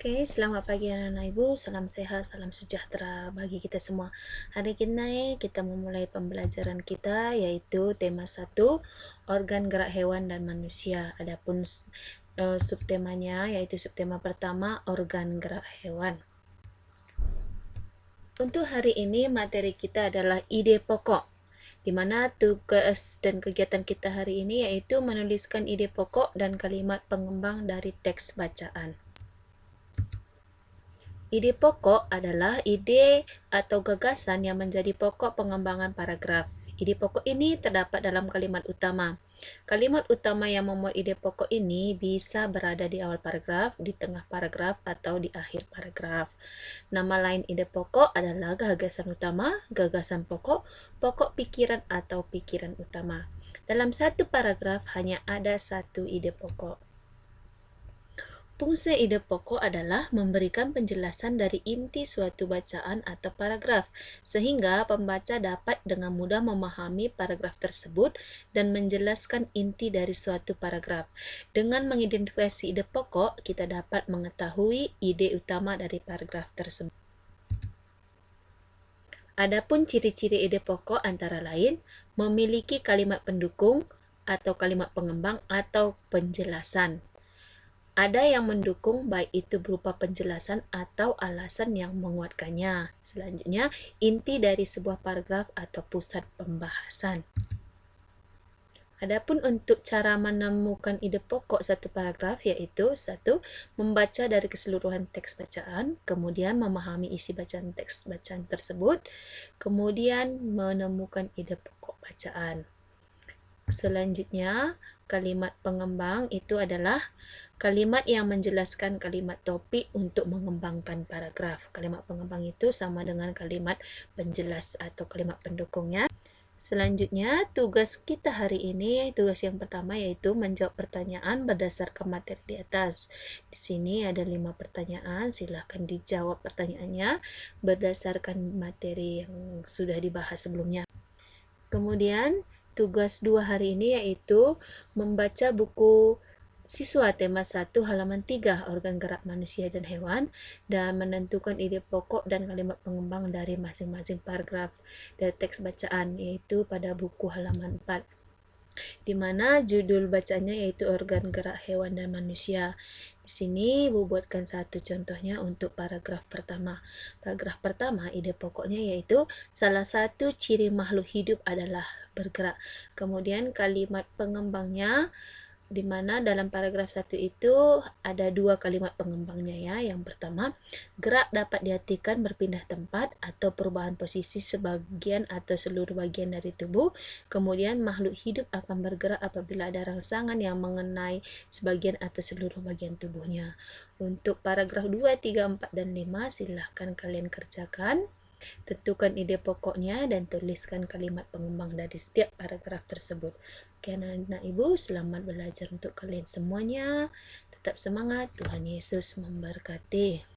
Oke, selamat pagi anak-anak ibu, salam sehat, salam sejahtera bagi kita semua. Hari ini kita memulai pembelajaran kita yaitu tema 1, organ gerak hewan dan manusia. Adapun subtemanya yaitu subtema pertama, organ gerak hewan. Untuk hari ini materi kita adalah ide pokok, di mana tugas dan kegiatan kita hari ini yaitu menuliskan ide pokok dan kalimat pengembang dari teks bacaan. Ide pokok adalah ide atau gagasan yang menjadi pokok pengembangan paragraf. Ide pokok ini terdapat dalam kalimat utama. Kalimat utama yang memuat ide pokok ini bisa berada di awal paragraf, di tengah paragraf, atau di akhir paragraf. Nama lain ide pokok adalah gagasan utama, gagasan pokok, pokok pikiran atau pikiran utama. Dalam satu paragraf hanya ada satu ide pokok. Fungsi ide pokok adalah memberikan penjelasan dari inti suatu bacaan atau paragraf, sehingga pembaca dapat dengan mudah memahami paragraf tersebut dan menjelaskan inti dari suatu paragraf. Dengan mengidentifikasi ide pokok, kita dapat mengetahui ide utama dari paragraf tersebut. Adapun ciri-ciri ide pokok antara lain, memiliki kalimat pendukung atau kalimat pengembang atau penjelasan. Ada yang mendukung baik itu berupa penjelasan atau alasan yang menguatkannya. Selanjutnya, inti dari sebuah paragraf atau pusat pembahasan. Adapun untuk cara menemukan ide pokok satu paragraf yaitu 1. Membaca dari keseluruhan teks bacaan, kemudian memahami isi bacaan teks bacaan tersebut, kemudian menemukan ide pokok bacaan. Selanjutnya, kalimat pengembang itu adalah kalimat yang menjelaskan kalimat topik untuk mengembangkan paragraf. Kalimat pengembang itu sama dengan kalimat penjelas atau kalimat pendukungnya. Selanjutnya, tugas kita hari ini, tugas yang pertama yaitu menjawab pertanyaan berdasarkan materi di atas. Di sini ada 5 pertanyaan, silahkan dijawab pertanyaannya berdasarkan materi yang sudah dibahas sebelumnya. Kemudian, tugas 2 hari ini yaitu membaca buku siswa tema 1 halaman 3 organ gerak manusia dan hewan dan menentukan ide pokok dan kalimat pengembang dari masing-masing paragraf dari teks bacaan yaitu pada buku halaman 4. Di mana judul bacanya yaitu organ gerak hewan dan manusia. Di sini Ibu buatkan satu contohnya untuk paragraf pertama. Paragraf pertama ide pokoknya yaitu salah satu ciri makhluk hidup adalah bergerak. Kemudian kalimat pengembangnya di mana dalam paragraf 1 itu ada 2 kalimat pengembangnya ya. Yang pertama, gerak dapat diartikan berpindah tempat atau perubahan posisi sebagian atau seluruh bagian dari tubuh. Kemudian makhluk hidup akan bergerak apabila ada rangsangan yang mengenai sebagian atau seluruh bagian tubuhnya. Untuk paragraf 2, 3, 4, dan 5 silahkan kalian kerjakan. Tentukan ide pokoknya dan tuliskan kalimat pengembang dari setiap paragraf tersebut. Oke anak-anak ibu, selamat belajar untuk kalian semuanya. Tetap semangat, Tuhan Yesus memberkati.